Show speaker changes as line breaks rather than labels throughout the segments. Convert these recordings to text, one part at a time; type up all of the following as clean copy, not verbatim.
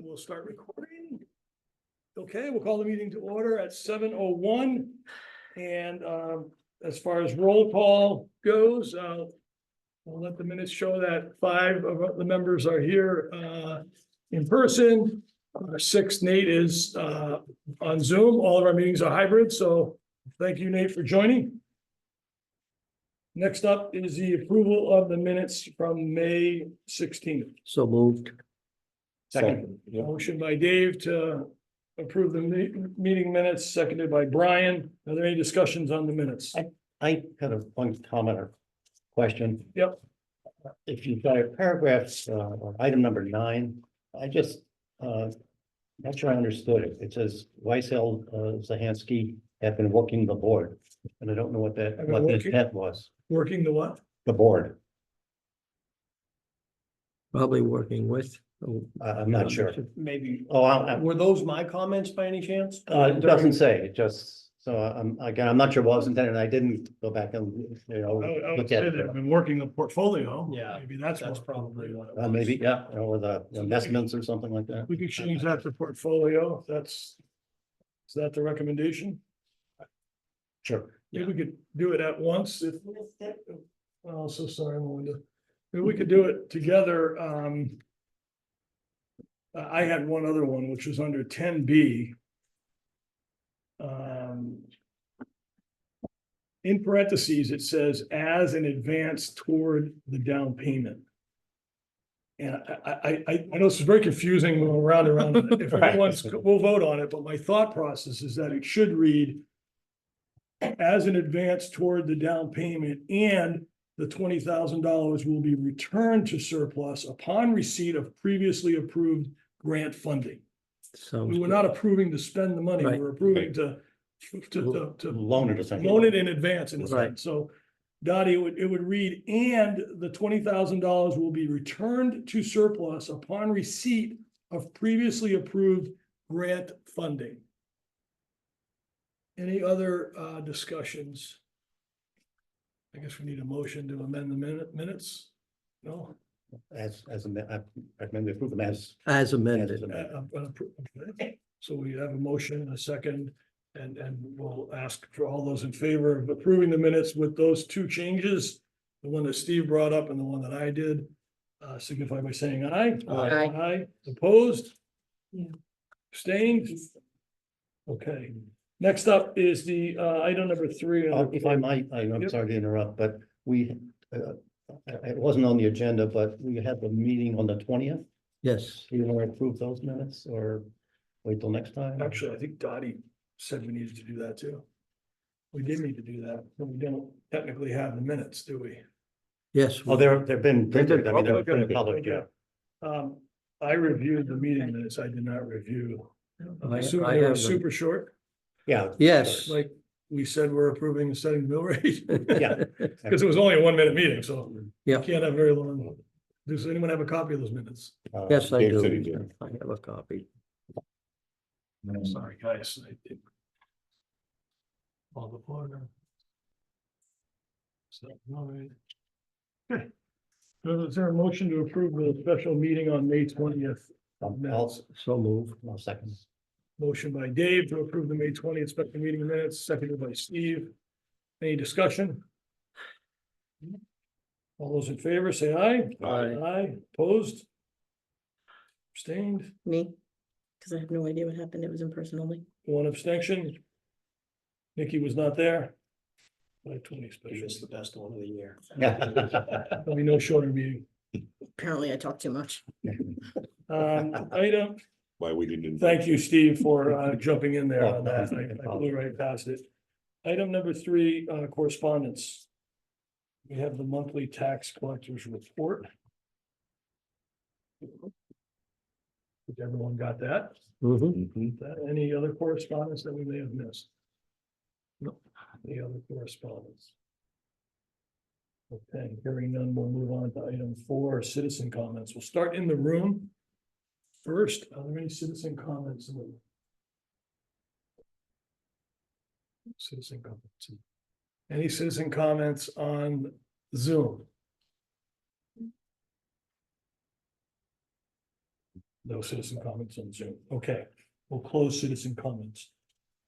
We'll start recording. Okay, we'll call the meeting to order at 7:01. And as far as roll call goes, we'll let the minutes show that 5 of the members are here in person. 6, Nate is on Zoom. All of our meetings are hybrid, so thank you, Nate, for joining. Next up is the approval of the minutes from May 16th.
So moved.
Second.
Motion by Dave to approve the meeting minutes, seconded by Brian. Are there any discussions on the minutes?
I had one comment or question.
Yep.
If you've got a paragraph, or item number 9, I just, not sure I understood it. It says Weissel, Zahansky have been working the board. And I don't know what
Have been
what the
working?
intent was,
Working the what?
the board.
Probably working with.
I'm not sure.
Maybe,
Oh,
were those my comments by any chance?
it doesn't say, it just, so I'm not sure what was intended. I didn't go back and,
I would
look
say
at
they've
it.
been working the portfolio.
Yeah,
Maybe that's
probably what it was.
Maybe, yeah, or the investments or something like that.
We could change that to portfolio. If that's, is that the recommendation?
Sure.
Maybe we could do it at once if. Oh, so sorry, Melinda. Maybe we could do it together. I had one other one, which was under 10B. In parentheses, it says as an advance toward the down payment. And I know this is very confusing going around and around. If everyone's, we'll vote on it, but my thought process is that it should read as an advance toward the down payment, and the $20,000 will be returned to surplus upon receipt of previously approved grant funding.
So
We were not approving to spend the money, we
Right.
were approving to
Loan it or something.
loan it in advance in a
Right.
sense. So Dottie, it would read, and the $20,000 will be returned to surplus upon receipt of previously approved grant funding. Any other discussions? I guess we need a motion to amend the minutes? No?
I recommend we approve them as.
as amended.
Okay. So we have a motion and a second, and we'll ask for all those in favor of approving the minutes with those 2 changes. The one that Steve brought up and the one that I did, signify by saying aye.
Aye.
Aye, opposed?
Yeah.
Abstained? Okay, next up is the item number 3.
If I might, I'm
Yep.
sorry to interrupt, but we, it wasn't on the agenda, but we had the meeting on the 20th.
Yes,
Do you want to approve those minutes or wait till next time?
Actually, I think Dottie said we needed to do that too. We did need to do that, but we don't technically have the minutes, do we?
yes.
Oh, they've been printed. I mean, they're
Okay,
public, yeah.
I reviewed the meeting minutes. I did not review. I
I
assume
I
they were
have them.
super short,
Yeah.
Yes.
like we said, we're approving and setting the mill rate.
Yeah.
Because it was only a 1-minute meeting, so you
Yeah,
can't have very long. Does anyone have a copy of those minutes?
yes, I
Dave said he
do.
did.
I have a copy.
I'm sorry, guys. I did. All the order. So, all right. Okay. So is there a motion to approve the special meeting on May 20th? Minutes?
So move.
I'll second.
Motion by Dave to approve the May 20th special meeting minutes, seconded by Steve. Any discussion? All those in favor, say aye.
Aye.
Aye, opposed? Abstained,
Me, because I have no idea what happened. It was in person only.
1 abstention. Nikki was not there. By 20 special.
It's the best one of the year.
Yeah.
There'll be no shorter meeting.
Apparently I talk too much.
Item,
Why we didn't.
thank you, Steve, for jumping in there on that. I blew right past it. Item number 3, correspondence. We have the monthly tax collector's report. If everyone got that,
Mhm.
any other correspondence that we may have missed? No, any other correspondence? Okay, hearing none, we'll move on to item 4, citizen comments. We'll start in the room. First, are there any citizen comments in the room? Citizen comments. Any citizen comments on Zoom? No citizen comments on Zoom. Okay, we'll close citizen comments.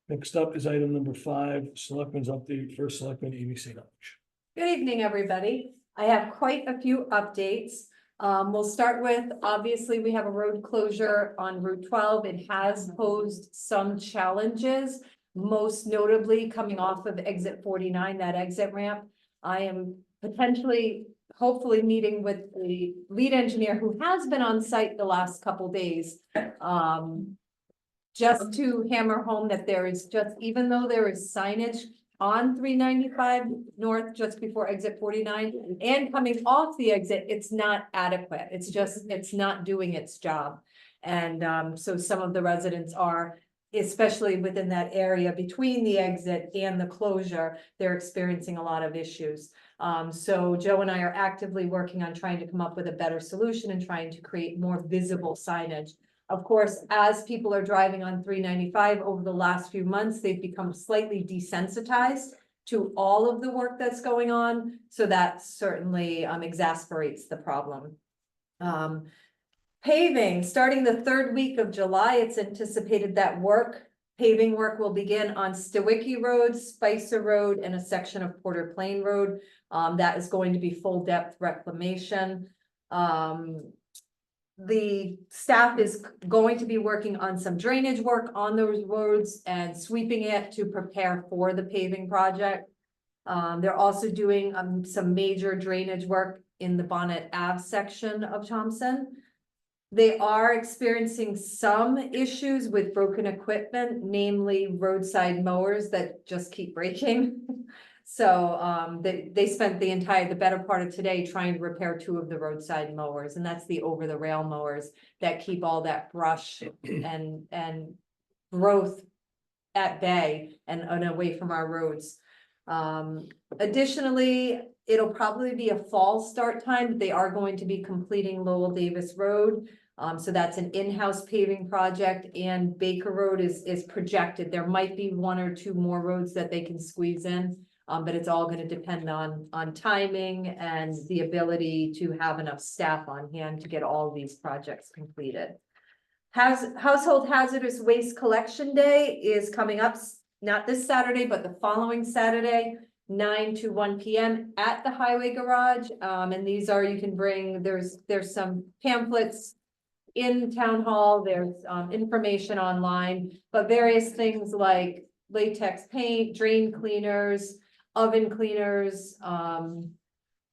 Next up is item number 5, Selectmen's update, first Selectman Amy St. Ange.
Good evening, everybody. I have quite a few updates. We'll start with, obviously, we have a road closure on Route 12. It has posed some challenges, most notably coming off of exit 49, that exit ramp. I am potentially, hopefully meeting with the lead engineer who has been on site the last couple days. Just to hammer home that there is just, even though there is signage on 395 north just before exit 49 and coming off the exit, it's not adequate. It's just, it's not doing its job. And so some of the residents are, especially within that area between the exit and the closure, they're experiencing a lot of issues. So Joe and I are actively working on trying to come up with a better solution and trying to create more visible signage. Of course, as people are driving on 395 over the last few months, they've become slightly desensitized to all of the work that's going on. So that certainly exasperates the problem. Paving, starting the 3rd week of July, it's anticipated that paving work will begin on Stewicki Road, Spicer Road, and a section of Porter Plain Road. That is going to be full depth reclamation. The staff is going to be working on some drainage work on those roads and sweeping it to prepare for the paving project. They're also doing some major drainage work in the Bonnet Ave section of Thompson. They are experiencing some issues with broken equipment, namely roadside mowers that just keep breaking. So they spent the better part of today trying to repair 2 of the roadside mowers, and that's the over the rail mowers that keep all that brush and growth at bay and away from our roads. Additionally, it'll probably be a fall start time, but they are going to be completing Lowell Davis Road. So that's an in-house paving project, and Baker Road is projected. There might be 1 or 2 more roads that they can squeeze in. But it's all going to depend on timing and the ability to have enough staff on hand to get all these projects completed. Household Hazardous Waste Collection Day is coming up, not this Saturday, but the following Saturday, 9 to 1 p.m. at the Highway Garage. And these are, you can bring, there's some pamphlets in Town Hall, there's information online, but various things like latex paint, drain cleaners, oven cleaners,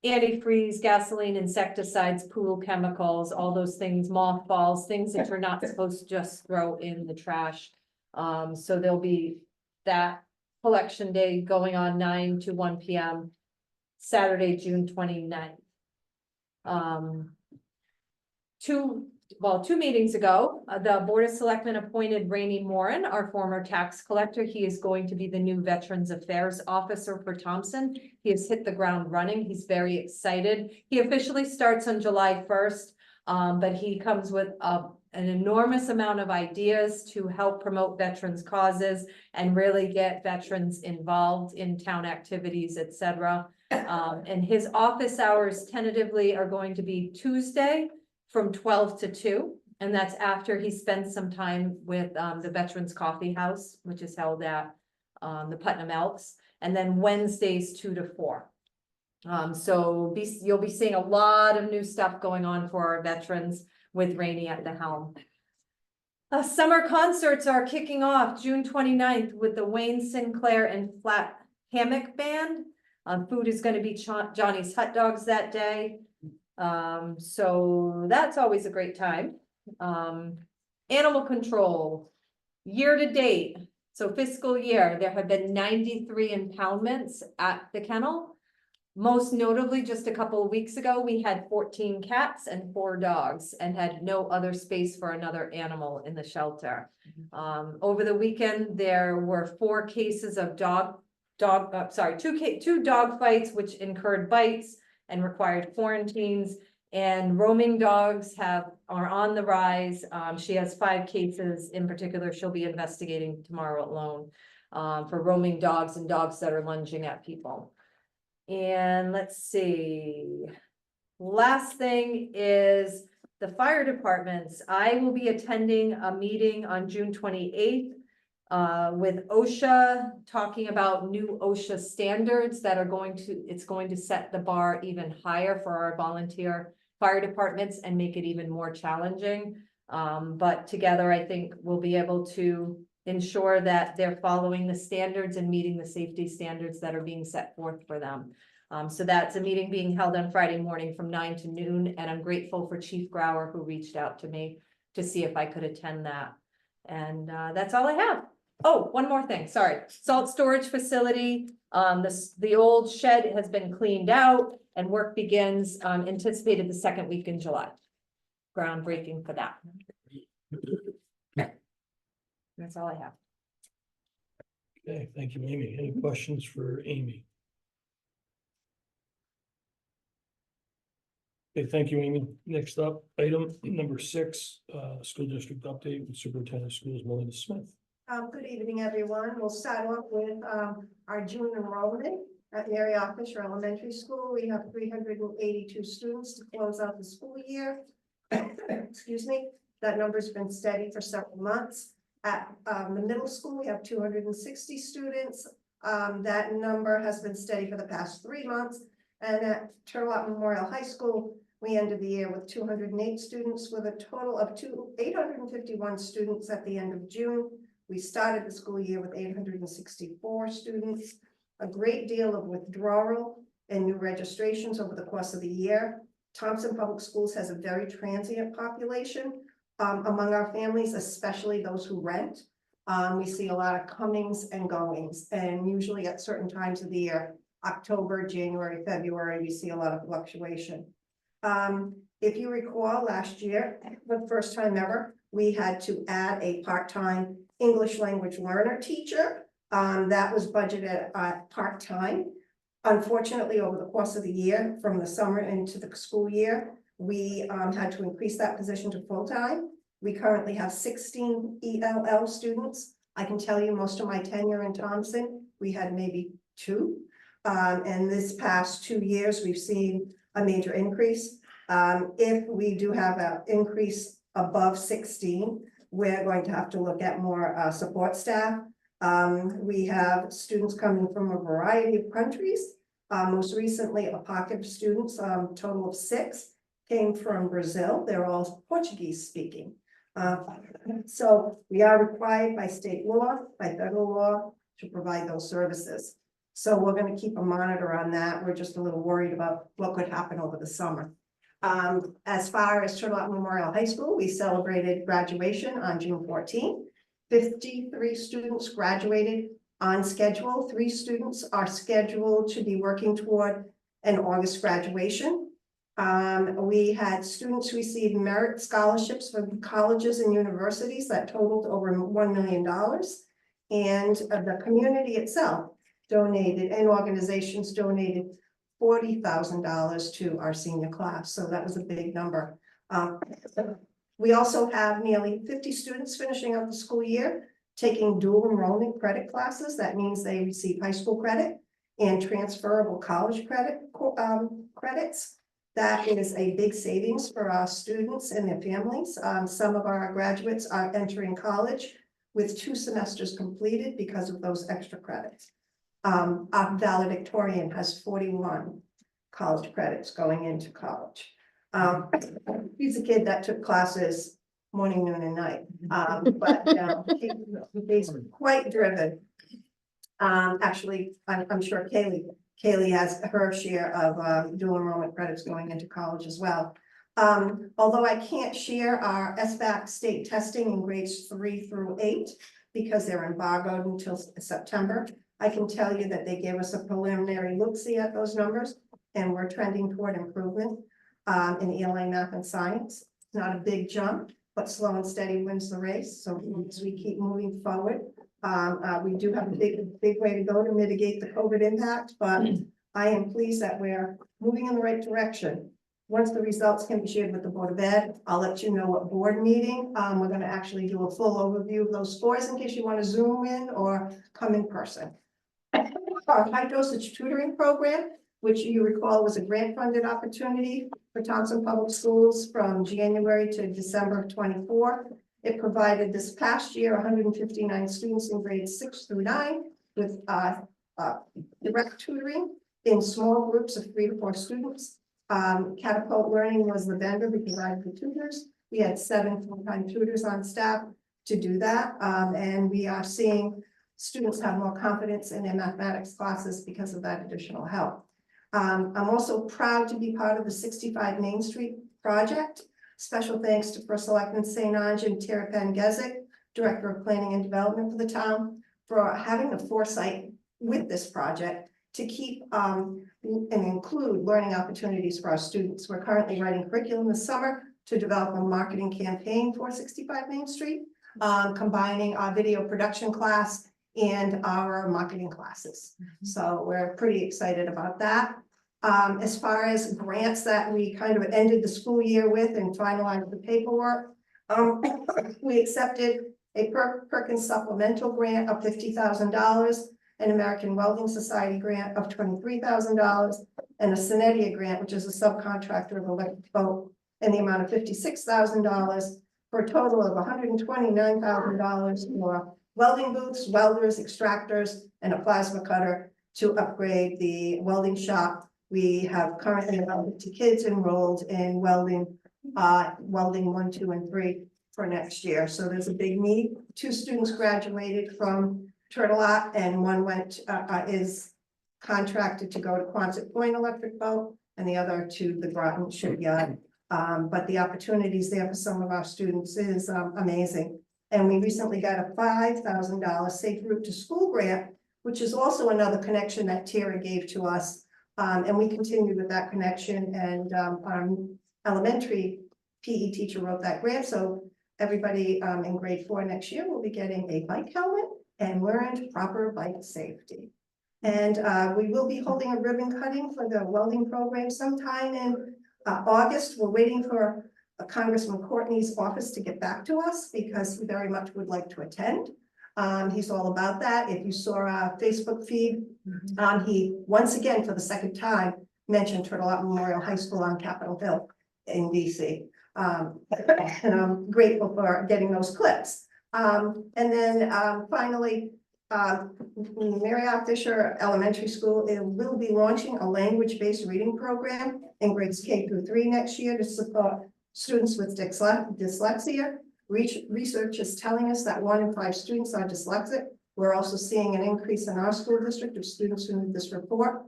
antifreeze, gasoline, insecticides, pool chemicals, all those things, mothballs, things that you're not supposed to just throw in the trash. So there'll be that collection day going on 9 to 1 p.m. Saturday, June 29th. 2 meetings ago, the Board of Selectmen appointed Rainey Moran, our former tax collector. He is going to be the new Veterans Affairs Officer for Thompson. He has hit the ground running. He's very excited. He officially starts on July 1st, but he comes with an enormous amount of ideas to help promote veterans causes and really get veterans involved in town activities, etc. And his office hours tentatively are going to be Tuesday from 12 to 2, and that's after he spends some time with the Veterans Coffee House, which is held at the Putnam Elks, and then Wednesdays 2 to 4. So you'll be seeing a lot of new stuff going on for our veterans with Rainey at the helm. Summer concerts are kicking off June 29th with the Wayne Sinclair and Flat Hammock Band. Food is going to be Johnny's Hot Dogs that day. So that's always a great time. Animal control, year to date, so fiscal year, there have been 93 impoundments at the kennel. Most notably, just a couple of weeks ago, we had 14 cats and 4 dogs and had no other space for another animal in the shelter. Over the weekend, there were 4 cases of two dog fights, which incurred bites and required quarantines, and roaming dogs are on the rise. She has 5 cases in particular she'll be investigating tomorrow alone for roaming dogs and dogs that are lunging at people. And let's see, last thing is the fire departments, I will be attending a meeting on June 28th. With OSHA, talking about new OSHA standards that are it's going to set the bar even higher for our volunteer fire departments and make it even more challenging. But together, I think we'll be able to ensure that they're following the standards and meeting the safety standards that are being set forth for them. So that's a meeting being held on Friday morning from 9 to noon, and I'm grateful for Chief Grauer who reached out to me to see if I could attend that. And that's all I have. Oh, one more thing, sorry. Salt storage facility, the old shed has been cleaned out and work begins, anticipated the second week in July. Groundbreaking for that. That's all I have.
Okay, thank you, Amy. Any questions for Amy? Okay, thank you, Amy. Next up, item number 6, school district update with Superintendent of Schools Melinda Smith.
Good evening, everyone. We'll start off with our June enrollment at Mary R. Fisher Elementary School. We have 382 students to close out the school year. Excuse me. That number's been steady for several months. At the middle school, we have 260 students. That number has been steady for the past 3 months. And at Turtle Rock Memorial High School, we ended the year with 208 students with a total of 851 students at the end of June. We started the school year with 864 students, a great deal of withdrawal and new registrations over the course of the year. Thompson Public Schools has a very transient population among our families, especially those who rent. We see a lot of comings and goings, and usually at certain times of the year, October, January, February, we see a lot of fluctuation. If you recall, last year, for the first time ever, we had to add a part-time English language learner teacher. That was budgeted at part-time. Unfortunately, over the course of the year, from the summer into the school year, we had to increase that position to full-time. We currently have 16 ELL students. I can tell you most of my tenure in Thompson, we had maybe 2. And this past 2 years, we've seen a major increase. If we do have an increase above 16, we're going to have to look at more support staff. We have students coming from a variety of countries. Most recently, a pocket of students, total of 6, came from Brazil. They're all Portuguese speaking. So we are required by state law, by federal law, to provide those services. So we're going to keep a monitor on that. We're just a little worried about what could happen over the summer. As far as Turtle Rock Memorial High School, we celebrated graduation on June 14th. 53 students graduated on schedule. 3 students are scheduled to be working toward an August graduation. We had students receive merit scholarships from colleges and universities that totaled over $1 million. And the community itself donated, and organizations donated $40,000 to our senior class. So that was a big number. We also have nearly 50 students finishing up the school year, taking dual enrollment credit classes. That means they receive high school credit and transferable college credits. That is a big savings for our students and their families. Some of our graduates are entering college with 2 semesters completed because of those extra credits. Our valedictorian has 41 college credits going into college. He's a kid that took classes morning, noon, and night, but he's quite driven. Actually, I'm sure Kaylee has her share of dual enrollment credits going into college as well. Although I can't share our SBAC state testing in grades 3 through 8 because they're embargoed until September, I can tell you that they gave us a preliminary look-see at those numbers, and we're trending toward improvement in ELA, math, and science. Not a big jump, but slow and steady wins the race. So as we keep moving forward, we do have a big way to go to mitigate the COVID impact, but I am pleased that we're moving in the right direction. Once the results can be shared with the Board of Ed, I'll let you know at board meeting. We're going to actually do a full overview of those scores in case you want to Zoom in or come in person. Our high dosage tutoring program, which you recall was a grant funded opportunity, for Thompson Public Schools from January to December of 24. It provided this past year 159 students in grades 6 through 9 with direct tutoring in small groups of 3 to 4 students. Catapult Learning was the vendor who provided the tutors. We had 7 full-time tutors on staff to do that. And we are seeing students have more confidence in their mathematics classes because of that additional help. I'm also proud to be part of the 65 Main Street project. Special thanks to First Selectman St. Ange and Tara Penn-Gezick, Director of Planning and Development for the town, for having the foresight with this project to keep and include learning opportunities for our students. We're currently writing curriculum this summer to develop a marketing campaign for 65 Main Street, combining our video production class and our marketing classes. So we're pretty excited about that. As far as grants that we kind of ended the school year with and finalized the paperwork, we accepted a Perkins supplemental grant of $50,000, an American Welding Society grant of $23,000, and a Synetia grant, which is a subcontractor of Electric Boat, in the amount of $56,000 for a total of $129,000 for welding booths, welders, extractors, and a plasma cutter to upgrade the welding shop. We have currently about 50 kids enrolled in welding 1, 2, and 3 for next year. So there's a big need. 2 students graduated from Turtle Lot, and one is contracted to go to Quonset Point Electric Boat, and the other to the Groton Shipyard. But the opportunities there for some of our students is amazing. And we recently got a $5,000 Safe Route to School grant, which is also another connection that Tara gave to us. And we continued with that connection, and our elementary PE teacher wrote that grant. So everybody in grade 4 next year will be getting a bike helmet and wearing proper bike safety. And we will be holding a ribbon cutting for the welding program sometime in August. We're waiting for Congressman Courtney's office to get back to us because he very much would like to attend. He's all about that. If you saw our Facebook feed, he once again, for the second time, mentioned Turtle Lot Memorial High School on Capitol Hill in DC. And I'm grateful for getting those clips. And then finally, Marriott Fisher Elementary School will be launching a language-based reading program in grades K through 3 next year to support students with dyslexia. Research is telling us that 1 in 5 students are dyslexic. We're also seeing an increase in our school district of students who need this report.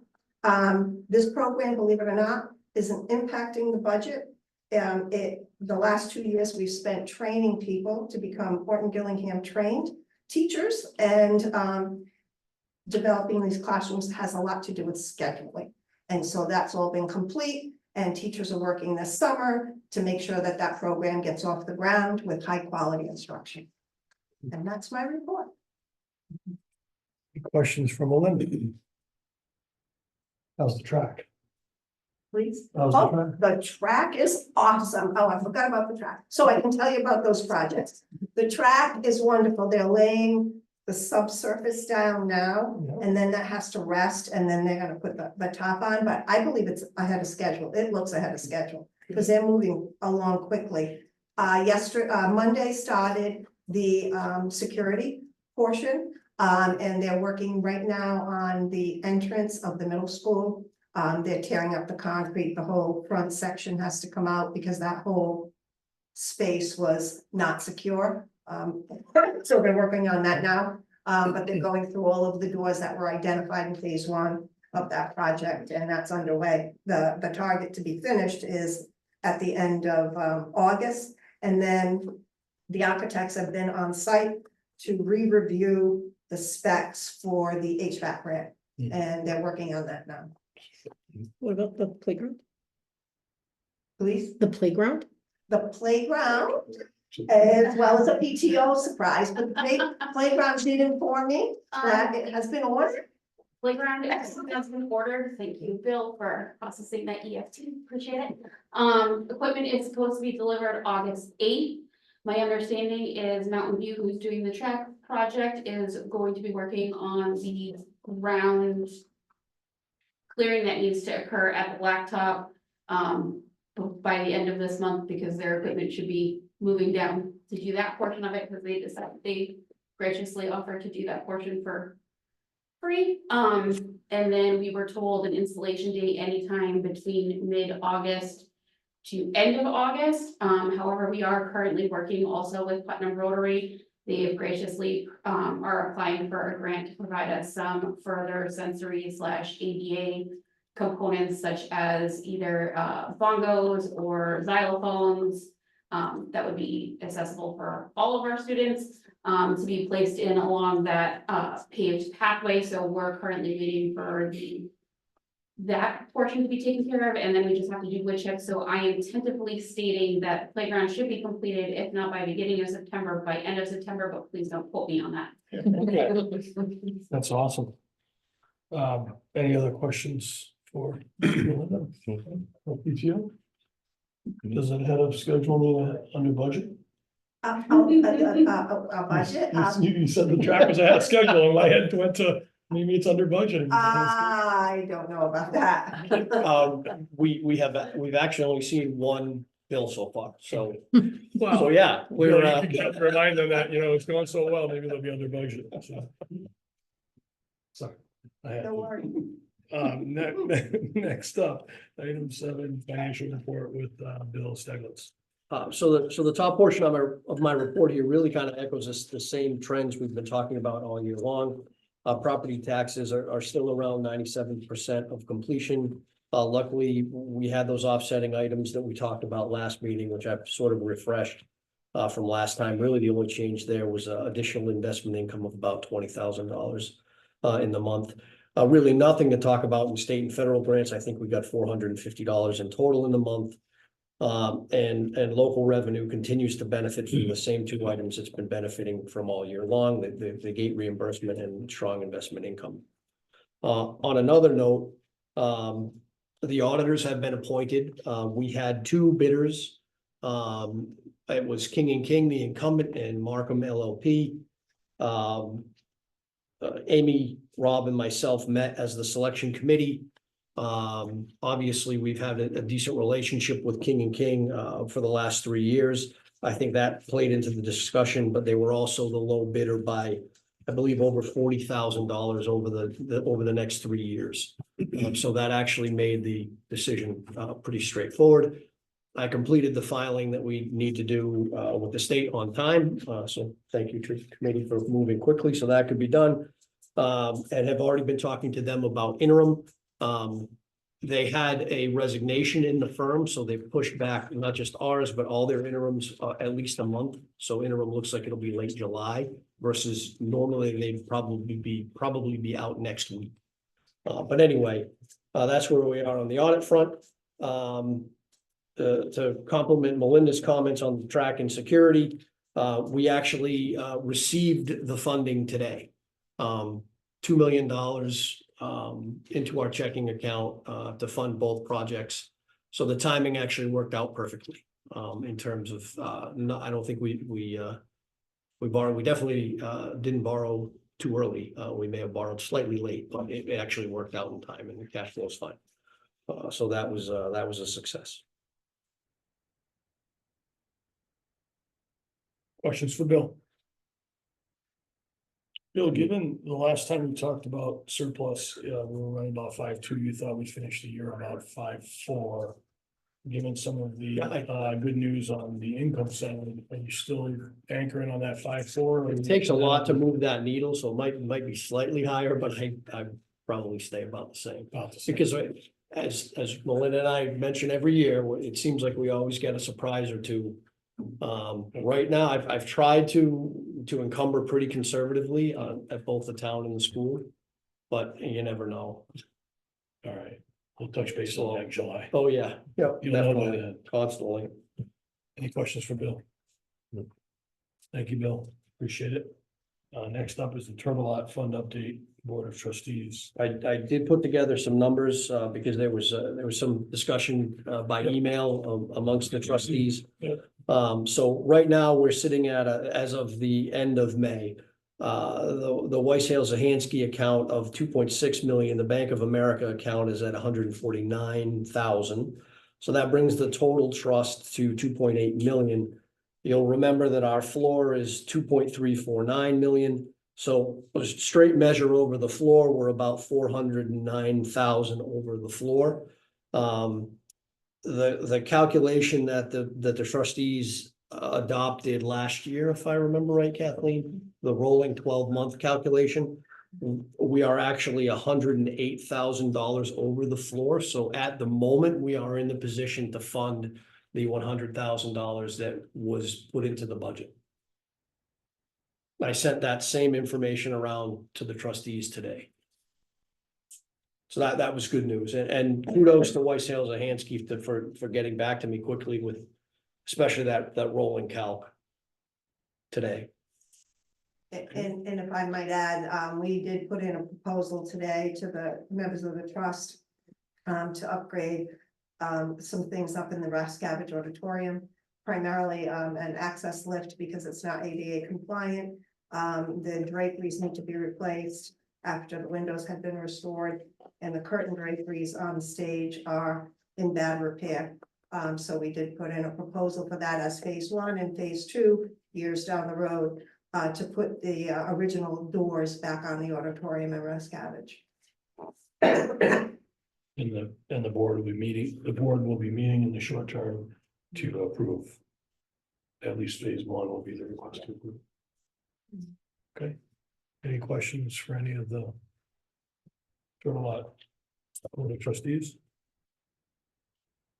This program, believe it or not, isn't impacting the budget. The last 2 years, we've spent training people to become Horton Gillingham trained teachers, and developing these classrooms has a lot to do with scheduling. And so that's all been complete, and teachers are working this summer to make sure that that program gets off the ground with high quality instruction. And that's my report.
Questions from Melinda? How's the track?
Please.
How's the
Oh,
track?
the track is awesome. Oh, I forgot about the track. So I can tell you about those projects. The track is wonderful. They're laying the subsurface down now,
Yeah.
and then that has to rest, and then they're gonna put the top on, but I believe it's ahead of schedule. It looks ahead of schedule, because they're moving along quickly. Monday started the security portion, and they're working right now on the entrance of the middle school. They're tearing up the concrete. The whole front section has to come out because that whole space was not secure. So they're working on that now, but they're going through all of the doors that were identified in phase 1 of that project, and that's underway. The target to be finished is at the end of August, and then the architects have been on site to re-review the specs for the HVAC grant, and they're working on that now.
What about the playground?
Please,
The playground?
the playground, as well as a PTO surprise, but the playground did inform me that it has been ordered.
Playground has been ordered. Thank you, Bill, for processing that EFT. Appreciate it. Equipment is supposed to be delivered August 8th. My understanding is Mountain View, who's doing the track project, is going to be working on the ground clearing that needs to occur at the blacktop. by the end of this month, because their equipment should be moving down to do that portion of it, because they graciously offered to do that portion for free. And then we were told an installation date anytime between mid-August to end of August. However, we are currently working also with Putnam Rotary. They have graciously, are applying for a grant to provide us some further sensory / ADA components such as either, bongos or xylophones, that would be accessible for all of our students, to be placed in along that, paved pathway. So we're currently waiting for that portion to be taken care of, and then we just have to do wood chips. So I am tentatively stating that playground should be completed, if not by beginning of September, by end of September, but please don't quote me on that.
That's awesome. Any other questions for Melinda? Or PTO? Does it head of schedule under budget?
A budget,
You said the track was ahead of schedule, and my head went to, maybe it's under budget.
I don't know about that.
We've actually only seen one bill so far, so
Well,
yeah,
you
we're,
know, you can remind them that, it's going so well, maybe they'll be under budget, so. Sorry. I had
Don't
to.
worry.
Next up, item 7, financial report with Bill Steglitz.
so the top portion of my report here really kind of echoes the same trends we've been talking about all year long. Property taxes are still around 97% of completion. Luckily, we had those offsetting items that we talked about last meeting, which I've sort of refreshed from last time. Really, the only change there was additional investment income of about $20,000 in the month. Really nothing to talk about in state and federal grants. I think we got $450 in total in the month. And local revenue continues to benefit from the same two items it's been benefiting from all year long, the gate reimbursement and strong investment income. On another note, the auditors have been appointed. We had 2 bidders. It was King & King, the incumbent, and Markham LLP. Amy, Rob, and myself met as the selection committee. Obviously, we've had a decent relationship with King & King for the last 3 years. I think that played into the discussion, but they were also the low bidder by, I believe, over $40,000 over the next 3 years. So that actually made the decision pretty straightforward. I completed the filing that we need to do with the state on time. So thank you to the committee for moving quickly so that could be done. And have already been talking to them about interim. They had a resignation in the firm, so they pushed back not just ours, but all their interims at least a month. So interim looks like it'll be late July versus normally they'd probably be out next week. But anyway, that's where we are on the audit front. To complement Melinda's comments on the track and security, we actually received the funding today. $2 million into our checking account to fund both projects. So the timing actually worked out perfectly in terms of I don't think we borrowed. We definitely didn't borrow too early. We may have borrowed slightly late, but it actually worked out in time and the cash flow is fine. So that was a success.
Questions for Bill? Bill, given the last time we talked about surplus, we were running about 5.2. You thought we finished the year about 5.4. Given some of the good news on the income side, are you still anchoring on that 5.4?
It takes a lot to move that needle, so it might be slightly higher, but I probably stay about the same.
About the same.
Because as Melinda and I mention every year, it seems like we always get a surprise or two. Right now, I've tried to encumber pretty conservatively at both the town and the school, but you never know.
All right, we'll touch base on that in July.
Oh, yeah,
You'll know by
definitely,
then.
constantly.
Any questions for Bill? Thank you, Bill. Appreciate it. Next up is the Turtle Lot Fund Update, Board of Trustees.
I did put together some numbers because there was some discussion by email amongst the trustees.
Yeah.
So right now, we're sitting at as of the end of May, the Weiss Hale Zahansky account of 2.6 million. The Bank of America account is at 149,000. So that brings the total trust to 2.8 million. You'll remember that our floor is 2.349 million. So a straight measure over the floor, we're about 409,000 over the floor. The calculation that the trustees adopted last year, if I remember right, Kathleen, the rolling 12-month calculation, we are actually $108,000 over the floor. So at the moment, we are in the position to fund the $100,000 that was put into the budget. I sent that same information around to the trustees today. So that was good news, and kudos to Weiss Hales and Hansky for getting back to me quickly with, especially that rolling calc today.
And if I might add, we did put in a proposal today to the members of the trust to upgrade some things up in the Rascavage Auditorium, primarily an access lift because it's not ADA compliant. The draperies need to be replaced after the windows have been restored, and the curtain draperies on the stage are in bad repair. So we did put in a proposal for that as phase 1, and phase 2, years down the road, to put the original doors back on the auditorium in Rascavage.
And the board will be meeting in the short term to approve. At least phase 1 will be the request to approve. Okay, any questions for any of the Board of Trustees?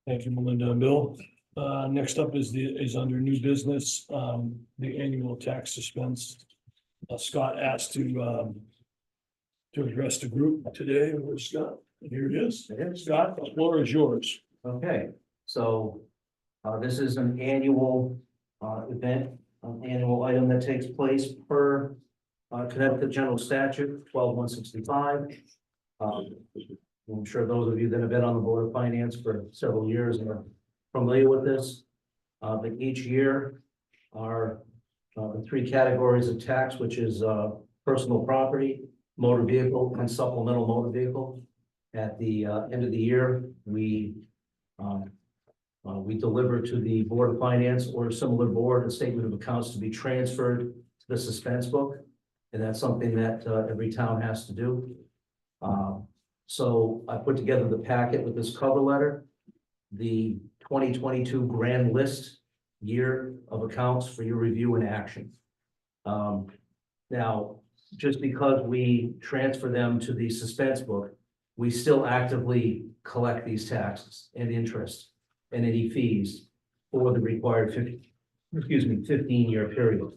Thank you, Melinda and Bill. Next up is under new business, the annual tax suspense. Scott asked to address the group today. Where's Scott? Here it is. Scott, the floor is yours.
Okay, so this is an annual event, an annual item that takes place per Connecticut General Statute 12165. I'm sure those of you that have been on the Board of Finance for several years are familiar with this. But each year are the 3 categories of tax, which is personal property, motor vehicle, and supplemental motor vehicle. At the end of the year, we deliver to the Board of Finance or a similar board a statement of accounts to be transferred to the suspense book. And that's something that every town has to do. So I put together the packet with this cover letter, the 2022 grand list year of accounts for your review and action. Now, just because we transfer them to the suspense book, we still actively collect these taxes and interest and any fees for the required 15-year period.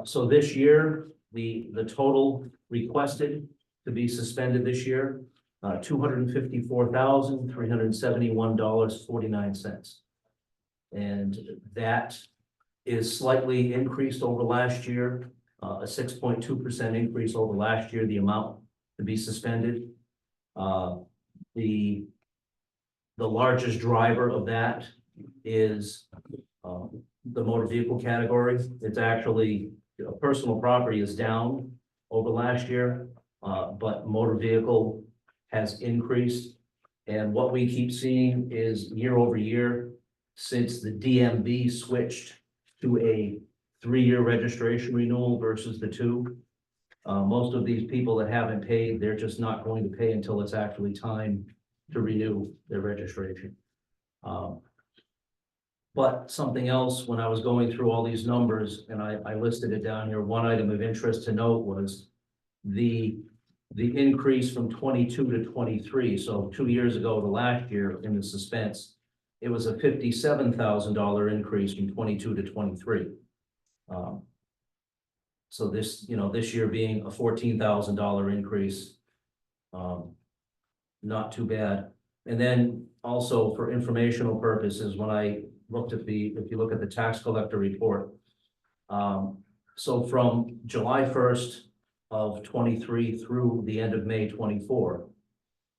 So this year, the total requested to be suspended this year, $254,371.49. And that is slightly increased over last year, a 6.2% increase over last year, the amount to be suspended. The largest driver of that is the motor vehicle category. It's actually, personal property is down over last year, but motor vehicle has increased. And what we keep seeing is year over year, since the DMV switched to a 3-year registration renewal versus the 2, most of these people that haven't paid, they're just not going to pay until it's actually time to renew their registration. But something else, when I was going through all these numbers, and I listed it down here, one item of interest to note was the increase from 22 to 23. So 2 years ago to last year in the suspense, it was a $57,000 increase from 22 to 23. So this year being a $14,000 increase, not too bad. And then also for informational purposes, when I looked at if you look at the tax collector report, so from July 1st of 23 through the end of May 24,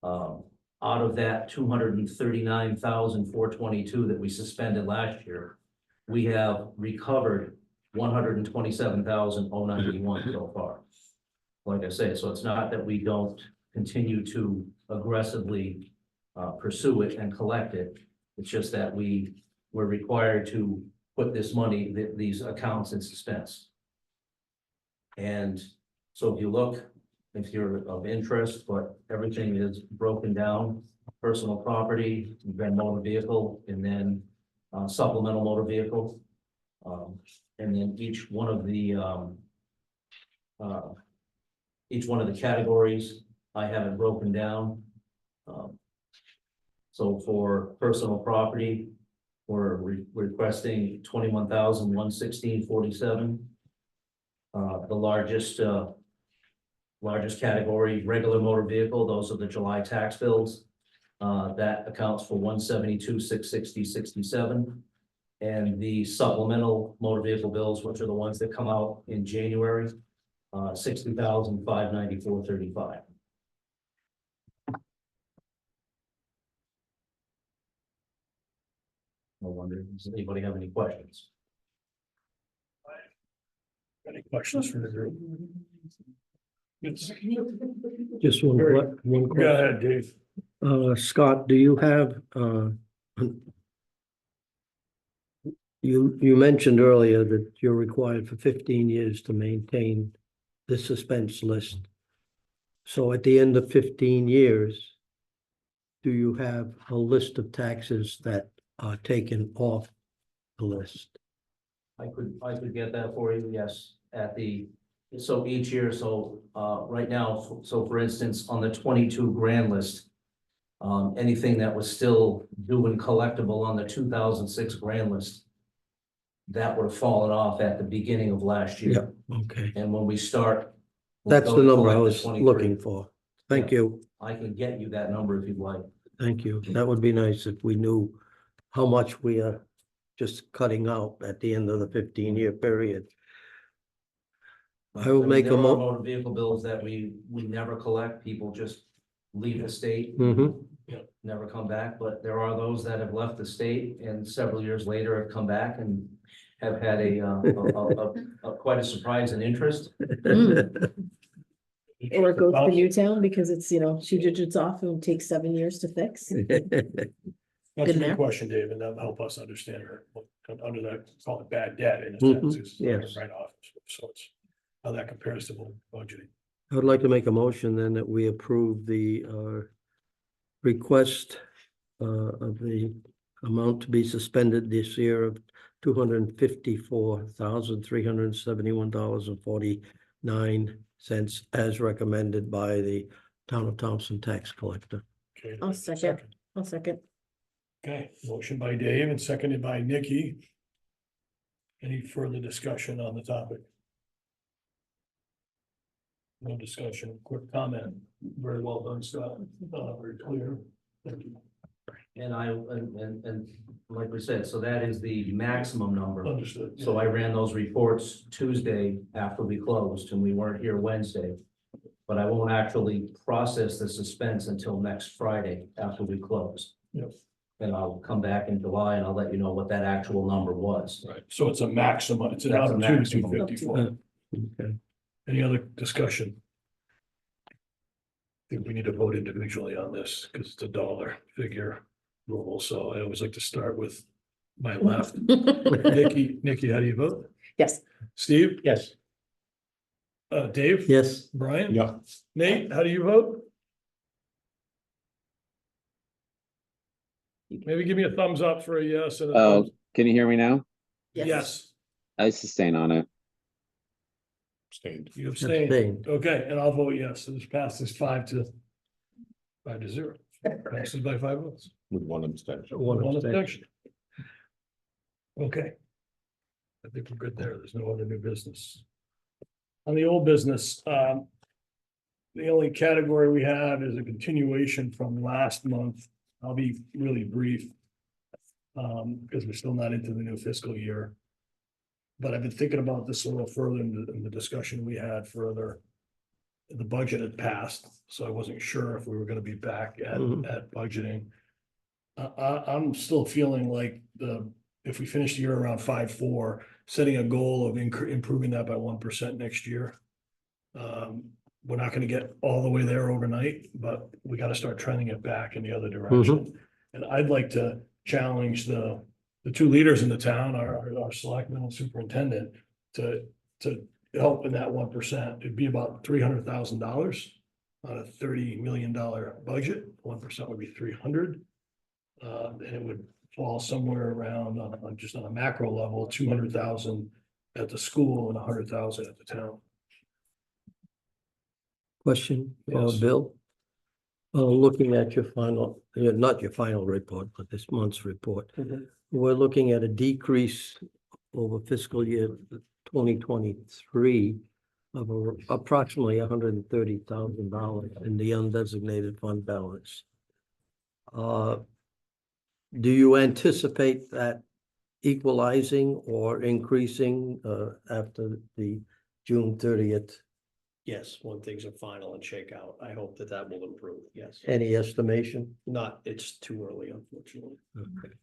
out of that 239,422 that we suspended last year, we have recovered 127,091 so far. Like I say, so it's not that we don't continue to aggressively pursue it and collect it. It's just that we're required to put this money, these accounts in suspense. And so if you look, if you're of interest, but everything is broken down, personal property, then motor vehicle, and then supplemental motor vehicle. And then each one of the categories, I have it broken down. So for personal property, we're requesting 21,116.47. The largest category, regular motor vehicle, those are the July tax bills. That accounts for 172,660.67. And the supplemental motor vehicle bills, which are the ones that come out in January, 60,594.35. No wonder, does anybody have any questions?
Any questions from the group? Yes.
Just one
Go
question.
ahead, Dave.
Scott, do you have, you mentioned earlier that you're required for 15 years to maintain the suspense list. So at the end of 15 years, do you have a list of taxes that are taken off the list?
I could get that for you, yes, so each year, right now, so for instance, on the 22 grand list, anything that was still due and collectible on the 2006 grand list, that would have fallen off at the beginning of last year.
Okay,
And when we start.
that's the number I was
23.
looking for. Thank you.
I can get you that number if you'd like.
Thank you. That would be nice if we knew how much we are just cutting out at the end of the 15-year period. I will make a
There are
mo-
motor vehicle bills that we never collect, people just leave the state.
Mhm.
Never come back, but there are those that have left the state and several years later have come back and have had a quite a surprise and interest.
Or it goes to Newtown because it's, 2 digits off and takes 7 years to fix.
That's a
Been
good
there.
question, Dave, and that'll help us understand her, under that, call it bad debt in a
Mhm,
sense. It's
yes.
Right off, so it's how that compares to budgeting.
I would like to make a motion then that we approve the request of the amount to be suspended this year of $254,371.49 as recommended by the Town of Thompson tax collector.
Okay.
I'll second. I'll second.
Okay, motion by Dave and seconded by Nikki. Any further discussion on the topic? No discussion, quick comment. Very well done, Scott. Very clear. Thank you.
And and like we said, so that is the maximum number.
Understood.
So I ran those reports Tuesday after we closed and we weren't here Wednesday. But I won't actually process the suspense until next Friday after we close.
Yep.
And I'll come back in July and I'll let you know what that actual number was.
Right, so it's a maximum, it's an
That's a
opportunity
maximum.
54.
Okay.
Any other discussion? I think we need to vote individually on this because it's a dollar figure rule, so I always like to start with my left. Nikki, how do you vote?
Yes.
Steve?
Yes.
Dave?
Yes,
Brian?
Yeah.
Nate, how do you vote? Maybe give me a thumbs up for a yes and a
Oh,
thumbs.
can you hear me now?
Yes,
I sustain on it.
you abstain.
abstained.
Okay, and I'll vote yes. So this passes 5-0. Passes by 5 votes.
With one abstention.
One
One
abstention.
abstention. Okay. I think we're good there. There's no other new business. On the old business, the only category we have is a continuation from last month. I'll be really brief. Because we're still not into the new fiscal year. But I've been thinking about this a little further in the discussion we had further. The budget had passed, so I wasn't sure if we were gonna be back at
Mhm.
budgeting. I'm still feeling like if we finish the year around 5.4, setting a goal of improving that by 1% next year. We're not gonna get all the way there overnight, but we gotta start trending it back in the other direction. And I'd like to challenge the two leaders in the town, our selectman and superintendent, to help in that 1%. It'd be about $300,000 on a $30 million budget. 1% would be 300. And it would fall somewhere around on just on a macro level, 200,000 at the school and 100,000 at the town.
Question,
Yes.
Bill? Looking at your final, not your final report, but this month's report. We're looking at a decrease over fiscal year 2023 of approximately $130,000 in the undesignated fund balance. Do you anticipate that equalizing or increasing after the June 30th?
Yes, when things are final and shake out, I hope that that will improve, yes.
Any estimation?
Not, it's too early, unfortunately.
Okay.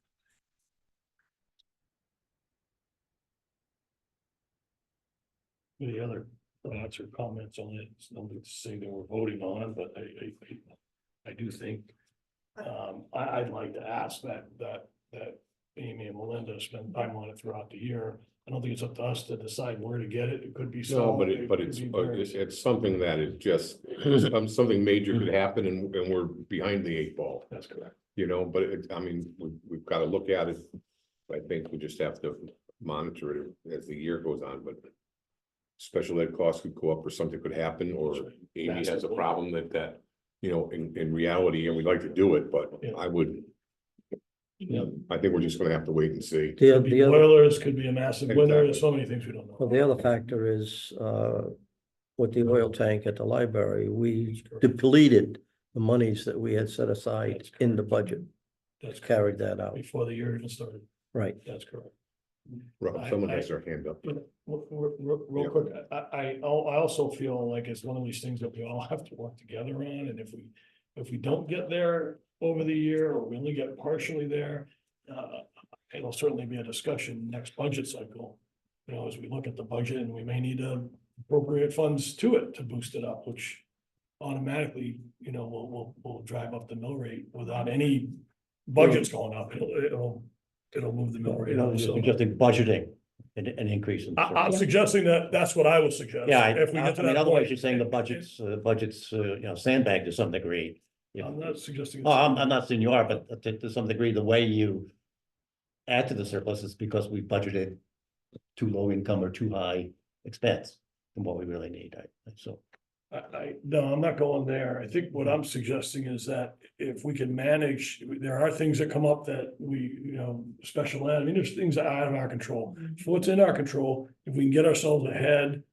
Any other thoughts or comments on it? It's nothing to say that we're voting on, but I do think. I'd like to ask that Amy and Melinda spend time on it throughout the year. I don't think it's up to us to decide where to get it. It could be.
No,
small,
but
it
but
could
it's,
be very-
it's something that is just, something major could happen and we're behind the 8 ball,
That's correct.
you know, but I mean, we've got to look at it. I think we just have to monitor it as the year goes on, but special ed costs could go up or something could happen, or
That's right.
Amy has a
Massively.
problem that, you know, in reality, and we'd like to do it, but
Yeah.
I would, I think we're just gonna have to wait and see.
Could be boilers, could be a massive winter.
Exactly.
There's so many things we don't know.
Well, the other factor is, with the oil tank at the library, we
That's correct.
depleted the monies that we had set aside
That's
in the
correct.
budget,
That's correct.
carried that out,
Before the year even started.
right?
That's correct.
Rob, someone has their hand up.
Real
Yeah.
quick, I also feel like it's one of these things that we all have to work together on, and if we don't get there over the year, or we only get partially there, it'll certainly be a discussion next budget cycle. You know, as we look at the budget, and we may need to appropriate funds to it to boost it up, which automatically, you know, will drive up the mill rate without any budgets going up. It'll move the mill rate up, so.
Just in budgeting, an increase in.
I'm suggesting that's what I would suggest.
Yeah,
If we get to
I mean,
that
otherwise
point.
you're saying the budget's, you know, sandbagged to some degree. You
I'm
know.
not suggesting.
Oh, I'm not saying you are, but to some degree, the way you add to the surplus is because we budgeted too low income or too high expense than what we really need. So.
No, I'm not going there. I think what I'm suggesting is that if we can manage, there are things that come up that we, you know, special ed, I mean, there's things out of our control. For what's in our control, if we can get ourselves ahead,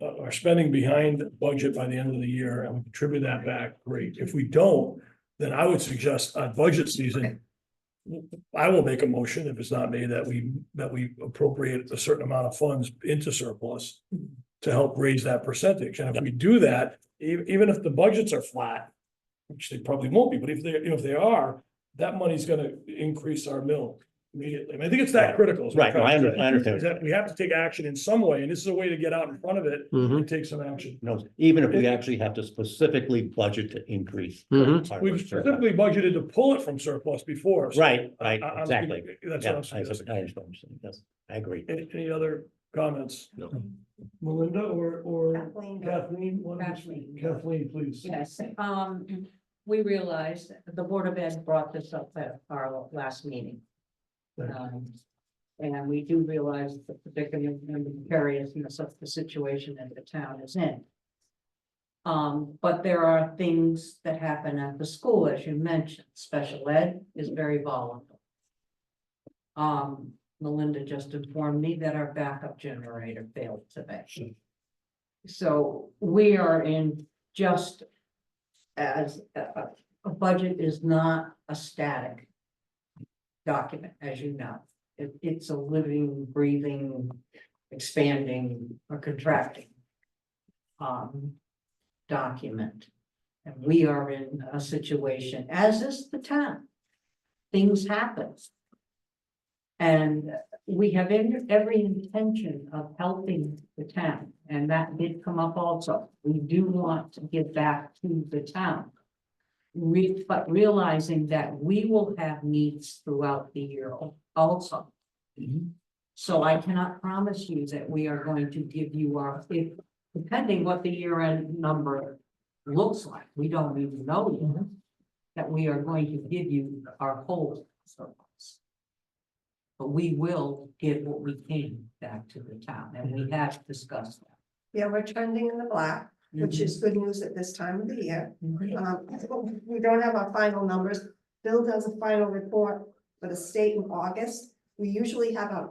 our spending behind budget by the end of the year and we contribute that back, great. If we don't, then I would suggest on budget season, I will make a motion if it's not made that we appropriate a certain amount of funds into surplus to help raise that percentage. And if we do that, even if the budgets are flat, which they probably won't be, but if they are, that money's gonna increase our mill immediately. I mean, I think it's that critical. is what I'm
Right, no,
trying to say.
I understand.
Is that we have to take action in some way, and this is a way to get out in front of it
Mhm.
and take some action.
No, even if we actually have to specifically budget to increase.
Mhm.
part of
We've
our surplus.
specifically budgeted to pull it from surplus before. so
Right,
I'm-
exactly.
That's
Yeah,
what I'm
I
suggesting.
understand what you're saying. Yes, I agree.
Any other comments?
No.
Melinda or
Kathleen.
Kathleen? One of you- Kathleen, please.
Yes, we realized, the Board of Ed brought this up at our last meeting. And we do realize the predicament and the precariousness of the situation that the town is in. But there are things that happen at the school, as you mentioned, special ed is very volatile. Melinda just informed me that our backup generator failed today. So we are in just as a budget is not a static document, as you know. It's a living, breathing, expanding or contracting document. And we are in a situation, as is the town. Things happen. And we have every intention of helping the town, and that did come up also. We do want to give back to the town. but realizing that we will have needs throughout the year also. So I cannot promise you that we are going to give you if, depending what the year-end number looks like, we don't even know yet. That we are going to give you our whole surplus. But we will give what we can back to the town, and we have discussed that.
Yeah, we're trending in the black, which is good news at this time of the year. We don't have our final numbers. Bill does a final report for the state in August. We usually have a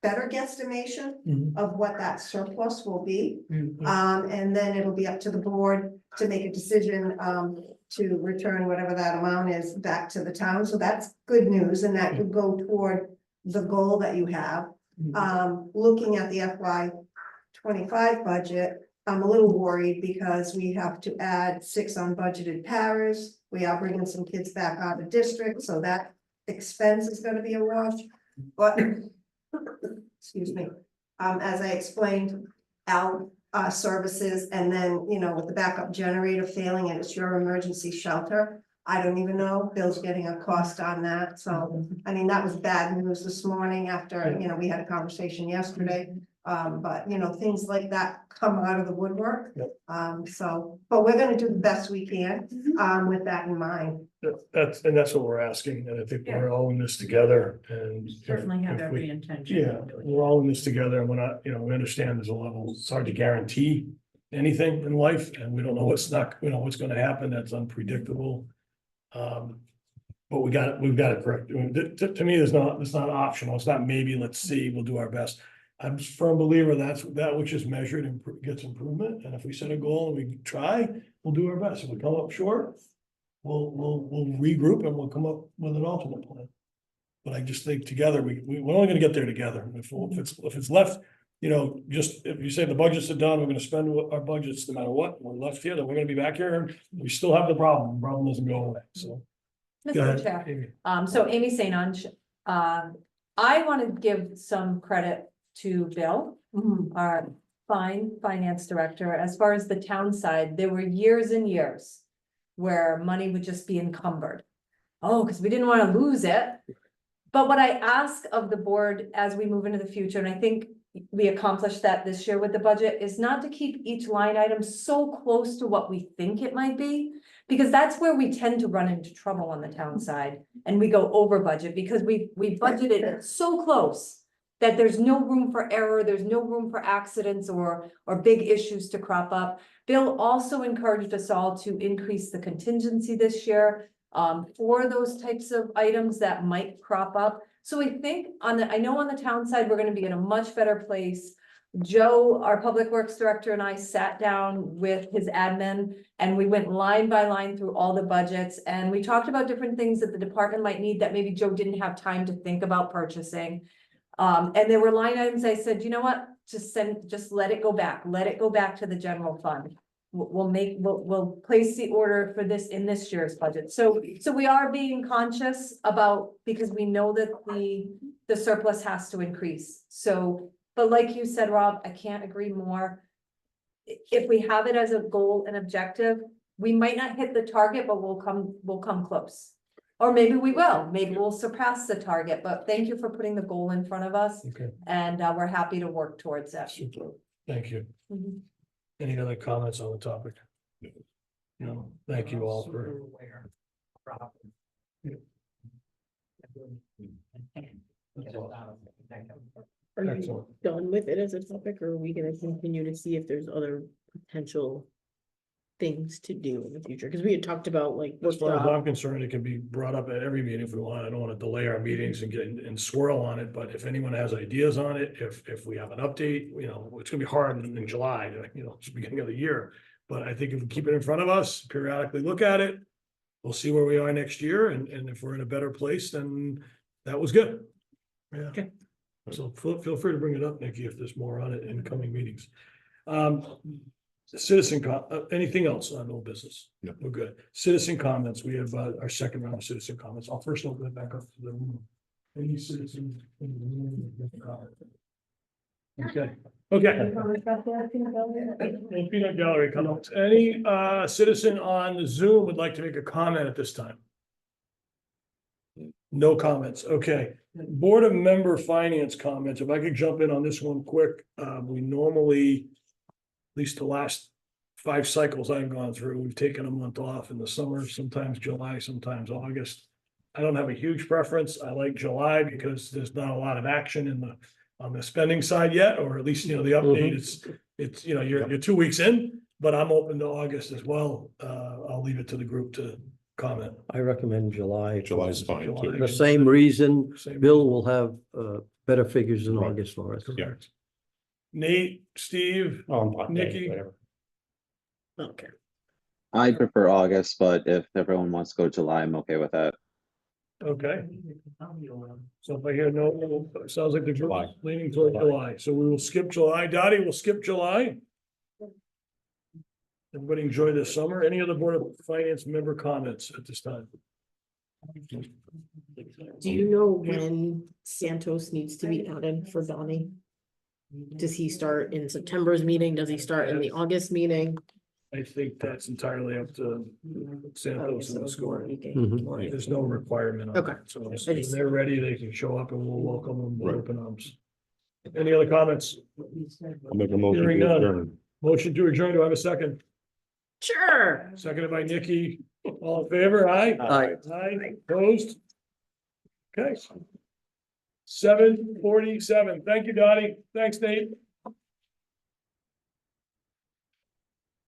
better guesstimation of what that surplus will be. And then it'll be up to the board to make a decision, to return whatever that amount is back to the town. So that's good news, and that could go toward the goal that you have. Looking at the FY 25 budget, I'm a little worried because we have to add 6 unbudgeted paras. We are bringing some kids back out of district, so that expense is gonna be a wash. But, excuse me, as I explained, services, and then, you know, with the backup generator failing and it's your emergency shelter, I don't even know, Bill's getting a cost on that, so, I mean, that was bad news this morning after, you know, we had a conversation yesterday. But, you know, things like that come out of the woodwork. So, but we're gonna do the best we can, with that in mind.
That's what we're asking, and I think we're all in this together and.
Certainly have
if we-
every intention.
Yeah, we're all in this together, and we're not, you know, we understand there's a level, it's hard to guarantee anything in life, and we don't know what's not, you know, what's gonna happen, that's unpredictable. But we've got it correct. To me, it's not optional, it's not maybe, let's see, we'll do our best. I'm a firm believer that which is measured and gets improvement, and if we set a goal and we try, we'll do our best. If we come up short, we'll regroup and we'll come up with an alternate plan. But I just think together, we're only gonna get there together. If it's left, you know, just if you say the budgets are done, we're gonna spend our budgets no matter what, we're left here, then we're gonna be back here, and we still have the problem doesn't go away, so. Go
Mr.
ahead,
Chair,
Amy.
so Amy St. Ange, I want to give some credit to Bill, our finance director. As far as the town side, there were years and years where money would just be encumbered. Oh, because we didn't want to lose it. But what I ask of the board as we move into the future, and I think we accomplished that this year with the budget, is not to keep each line item so close to what we think it might be. Because that's where we tend to run into trouble on the town side, and we go over budget because we budgeted it so close that there's no room for error, there's no room for accidents or big issues to crop up. Bill also encouraged us all to increase the contingency this year for those types of items that might crop up. So I think I know on the town side, we're gonna be in a much better place. Joe, our public works director, and I sat down with his admin and we went line by line through all the budgets, and we talked about different things that the department might need that maybe Joe didn't have time to think about purchasing. And there were line items I said, you know what, just let it go back to the general fund. We'll place the order for this in this year's budget. So we are being conscious about, because we know that the surplus has to increase. So, but like you said, Rob, I can't agree more. If we have it as a goal and objective, we might not hit the target, but we'll come close. Or maybe we will, maybe we'll surpass the target, but thank you for putting the goal in front of us,
Okay,
and we're happy to work towards that.
super, thank you.
Mhm.
Any other comments on the topic? No, thank you all for.
Are you
Excellent.
done with it as a topic, or are we gonna continue to see if there's other potential things to do in the future? Because we had talked about like
As far as
workshop.
I'm concerned, it can be brought up at every meeting if we want. I don't want to delay our meetings and get and swirl on it, but if anyone has ideas on it, if we have an update, you know, it's gonna be hard in July, you know, it's the beginning of the year. But I think if we keep it in front of us, periodically look at it, we'll see where we are next year, and if we're in a better place, then that was good. Yeah.
Okay.
So feel free to bring it up, Nikki, if there's more on it in coming meetings. Anything else on old business?
No.
We're good. Citizen comments, we have our second round of citizen comments. I'll first open it back up to the room. Any citizens in the room? Okay, okay. No peanut gallery comments. Any citizen on the Zoom would like to make a comment at this time? No comments, okay. Board of Member Finance comments, if I could jump in on this one quick, we normally, at least the last 5 cycles I've gone through, we've taken a month off in the summer, sometimes July, sometimes August. I don't have a huge preference. I like July because there's not a lot of action on the spending side yet, or at least, the update, it's, you're 2 weeks in, but I'm open to August as well. I'll leave it to the group to comment.
I recommend July.
July's fine too.
The same reason,
Same-
Bill will have better figures in
Right.
August for us.
Yeah.
Nate, Steve, Nikki?
Whatever.
Okay.
I prefer August, but if everyone wants to go July, I'm okay with that.
okay. So if I hear no, it sounds like the group
July.
is leaning toward July, so we will skip July. Dottie, we'll skip July. Everybody enjoy this summer. Any other Board of Finance member comments at this time?
Do you know when Santos needs to be added for Donnie? Does he start in September's meeting? Does he start in the August meeting?
I think that's entirely up to Santos and the school.
Mhm.
There's no requirement on
Okay.
that, so
I
if
just-
they're ready, they can show up and we'll welcome them with
Right.
open arms. Any other comments?
I'll make a motion
Hearing
to
none.
adjourn.
Motion to adjourn, do I have a second?
Sure.
Seconded by Nikki, all in favor, aye?
Aye.
Aye, opposed? Okay. 7:47, thank you, Dottie, thanks, Nate.